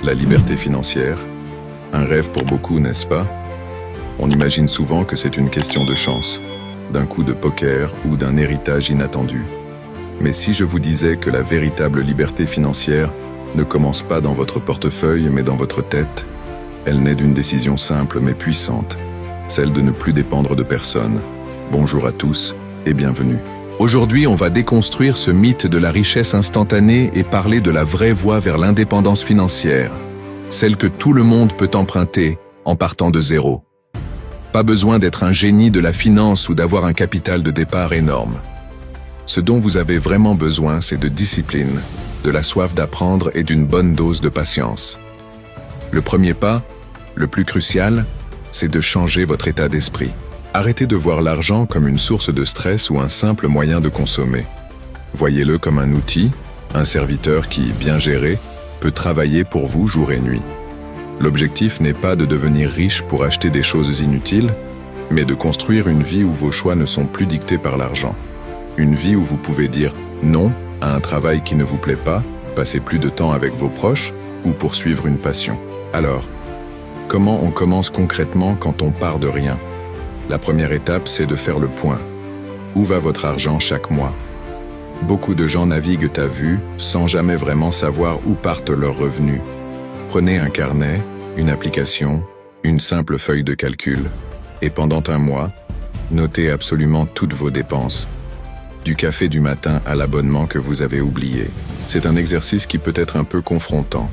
La liberté financière, un rêve pour beaucoup, n'est-ce pas? On imagine souvent que c'est une question de chance, d'un coup de poker ou d'un héritage inattendu. Mais si je vous disais que la véritable liberté financière ne commence pas dans votre portefeuille mais dans votre tête, elle naît d'une décision simple mais puissante, celle de ne plus dépendre de personne. Bonjour à tous et bienvenue. Aujourd'hui, on va déconstruire ce mythe de la richesse instantanée et parler de la vraie voie vers l'indépendance financière, celle que tout le monde peut emprunter en partant de zéro. Pas besoin d'être un génie de la finance ou d'avoir un capital de départ énorme. Ce dont vous avez vraiment besoin, c'est de discipline, de la soif d'apprendre et d'une bonne dose de patience. Le premier pas, le plus crucial, c'est de changer votre état d'esprit. Arrêtez de voir l'argent comme une source de stress ou un simple moyen de consommer. Voyez-le comme un outil, un serviteur qui, bien géré, peut travailler pour vous jour et nuit. L'objectif n'est pas de devenir riche pour acheter des choses inutiles, mais de construire une vie où vos choix ne sont plus dictés par l'argent. Une vie où vous pouvez dire non à un travail qui ne vous plaît pas, passer plus de temps avec vos proches ou poursuivre une passion. Alors, comment on commence concrètement quand on part de rien? La première étape, c'est de faire le point. Où va votre argent chaque mois? Beaucoup de gens naviguent à vue sans jamais vraiment savoir où partent leurs revenus. Prenez un carnet, une application, une simple feuille de calcul, et pendant un mois, notez absolument toutes vos dépenses. Du café du matin à l'abonnement que vous avez oublié. C'est un exercice qui peut être un peu confrontant,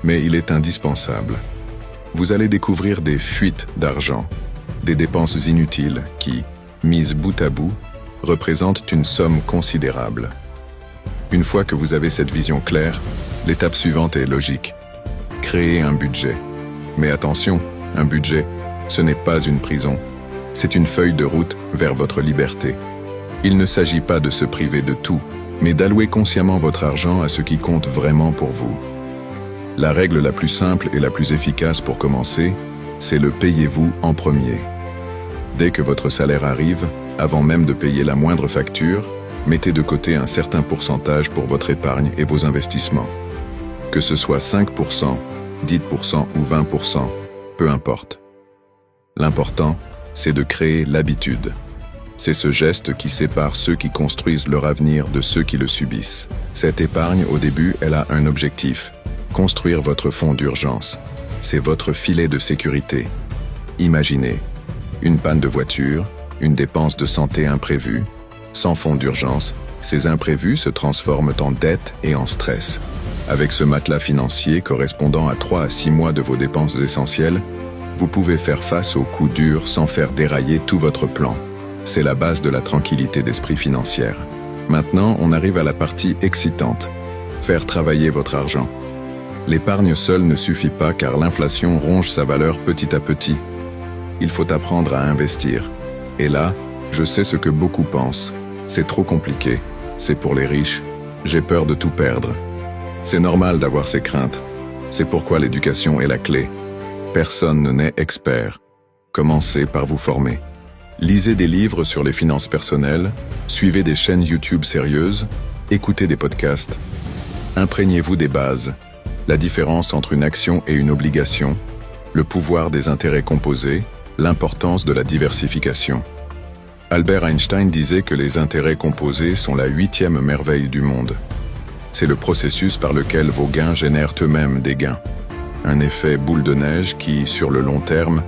mais il est indispensable. Vous allez découvrir des fuites d'argent, des dépenses inutiles qui, mises bout à bout, représentent une somme considérable. Une fois que vous avez cette vision claire, l'étape suivante est logique. Créer un budget. Mais attention, un budget, ce n'est pas une prison. C'est une feuille de route vers votre liberté. Il ne s'agit pas de se priver de tout, mais d'allouer consciemment votre argent à ce qui compte vraiment pour vous. La règle la plus simple et la plus efficace pour commencer, c'est le payez-vous en premier. Dès que votre salaire arrive, avant même de payer la moindre facture, mettez de côté un certain pourcentage pour votre épargne et vos investissements. Que ce soit 5%, 10% ou 20%, peu importe. L'important, c'est de créer l'habitude. C'est ce geste qui sépare ceux qui construisent leur avenir de ceux qui le subissent. Cette épargne, au début, elle a un objectif. Construire votre fonds d'urgence. C'est votre filet de sécurité. Imaginez, une panne de voiture, une dépense de santé imprévue. Sans fonds d'urgence, ces imprévus se transforment en dette et en stress. Avec ce matelas financier correspondant à 3 à 6 mois de vos dépenses essentielles, vous pouvez faire face aux coups durs sans faire dérailler tout votre plan. C'est la base de la tranquillité d'esprit financière. Maintenant, on arrive à la partie excitante. Faire travailler votre argent. L'épargne seule ne suffit pas car l'inflation ronge sa valeur petit à petit. Il faut apprendre à investir. Et là, je sais ce que beaucoup pensent. C'est trop compliqué. C'est pour les riches. J'ai peur de tout perdre. C'est normal d'avoir ces craintes. C'est pourquoi l'éducation est la clé. Personne ne naît expert. Commencez par vous former. Lisez des livres sur les finances personnelles, suivez des chaînes YouTube sérieuses, écoutez des podcasts. Imprégnez-vous des bases. La différence entre une action et une obligation, le pouvoir des intérêts composés, l'importance de la diversification. Albert Einstein disait que les intérêts composés sont la 8e merveille du monde. C'est le processus par lequel vos gains génèrent eux-mêmes des gains. Un effet boule de neige qui, sur le long terme,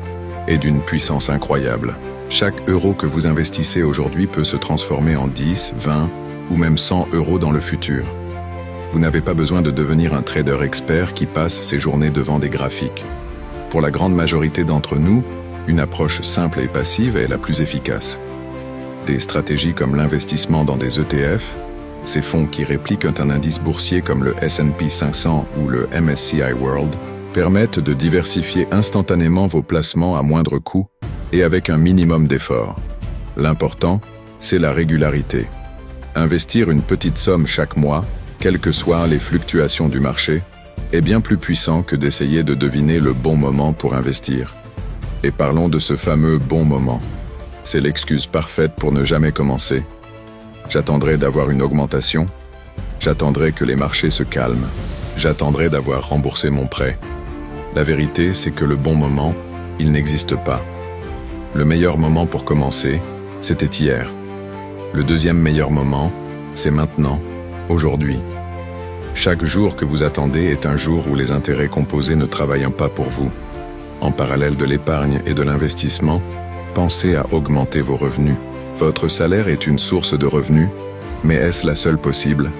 est d'une puissance incroyable. Chaque euro que vous investissez aujourd'hui peut se transformer en 10, 20 ou même 100 euros dans le futur. Vous n'avez pas besoin de devenir un trader expert qui passe ses journées devant des graphiques. Pour la grande majorité d'entre nous, une approche simple et passive est la plus efficace. Des stratégies comme l'investissement dans des ETF, ces fonds qui répliquent un indice boursier comme le S&P 500 ou le MSCI World, permettent de diversifier instantanément vos placements à moindre coût et avec un minimum d'effort. L'important, c'est la régularité. Investir une petite somme chaque mois, quelles que soient les fluctuations du marché, est bien plus puissant que d'essayer de deviner le bon moment pour investir. Et parlons de ce fameux bon moment. C'est l'excuse parfaite pour ne jamais commencer. J'attendrai d'avoir une augmentation. J'attendrai que les marchés se calment. J'attendrai d'avoir remboursé mon prêt. La vérité, c'est que le bon moment, il n'existe pas. Le meilleur moment pour commencer, c'était hier. Le deuxième meilleur moment, c'est maintenant, aujourd'hui. Chaque jour que vous attendez est un jour où les intérêts composés ne travaillent pas pour vous. En parallèle de l'épargne et de l'investissement, pensez à augmenter vos revenus. Votre salaire est une source de revenus, mais est-ce la seule possible?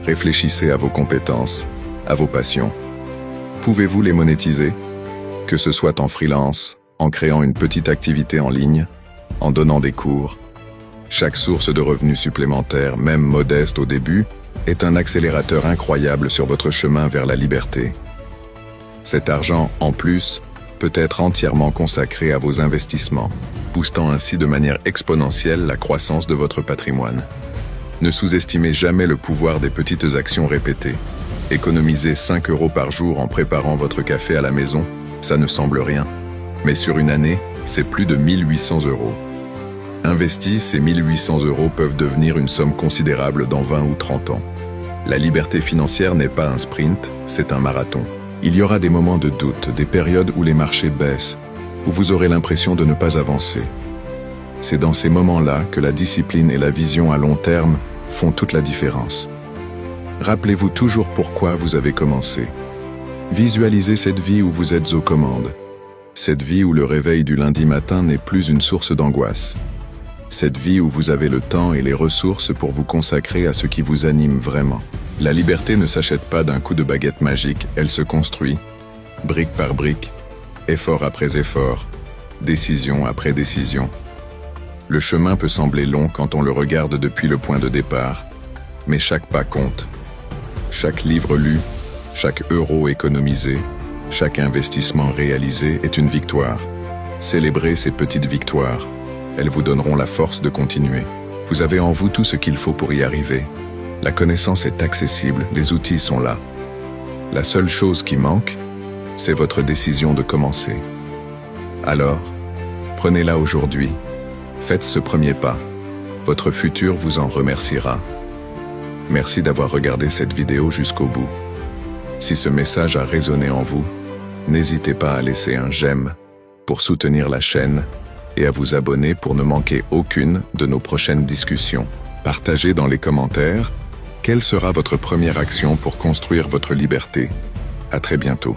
Réfléchissez à vos compétences, à vos passions. Pouvez-vous les monétiser? Que ce soit en freelance, en créant une petite activité en ligne, en donnant des cours. Chaque source de revenus supplémentaires, même modeste au début, est un accélérateur incroyable sur votre chemin vers la liberté. Cet argent, en plus, peut être entièrement consacré à vos investissements, boostant ainsi de manière exponentielle la croissance de votre patrimoine. Ne sous-estimez jamais le pouvoir des petites actions répétées. Économiser 5 € par jour en préparant votre café à la maison, ça ne semble rien. Mais sur une année, c'est plus de 1800 €. Investis, ces 1800 € peuvent devenir une somme considérable dans 20 ou 30 ans. La liberté financière n'est pas un sprint, c'est un marathon. Il y aura des moments de doute, des périodes où les marchés baissent, où vous aurez l'impression de ne pas avancer. C'est dans ces moments-là que la discipline et la vision à long terme font toute la différence. Rappelez-vous toujours pourquoi vous avez commencé. Visualisez cette vie où vous êtes aux commandes. Cette vie où le réveil du lundi matin n'est plus une source d'angoisse. Cette vie où vous avez le temps et les ressources pour vous consacrer à ce qui vous anime vraiment. La liberté ne s'achète pas d'un coup de baguette magique, elle se construit, brique par brique, effort après effort, décision après décision. Le chemin peut sembler long quand on le regarde depuis le point de départ, mais chaque pas compte. Chaque livre lu, chaque euro économisé, chaque investissement réalisé est une victoire. Célébrez ces petites victoires. Elles vous donneront la force de continuer. Vous avez en vous tout ce qu'il faut pour y arriver. La connaissance est accessible, les outils sont là. La seule chose qui manque, c'est votre décision de commencer. Alors, prenez-la aujourd'hui. Faites ce premier pas. Votre futur vous en remerciera. Merci d'avoir regardé cette vidéo jusqu'au bout. Si ce message a résonné en vous, n'hésitez pas à laisser un j'aime pour soutenir la chaîne et à vous abonner pour ne manquer aucune de nos prochaines discussions. Partagez dans les commentaires quelle sera votre première action pour construire votre liberté. À très bientôt.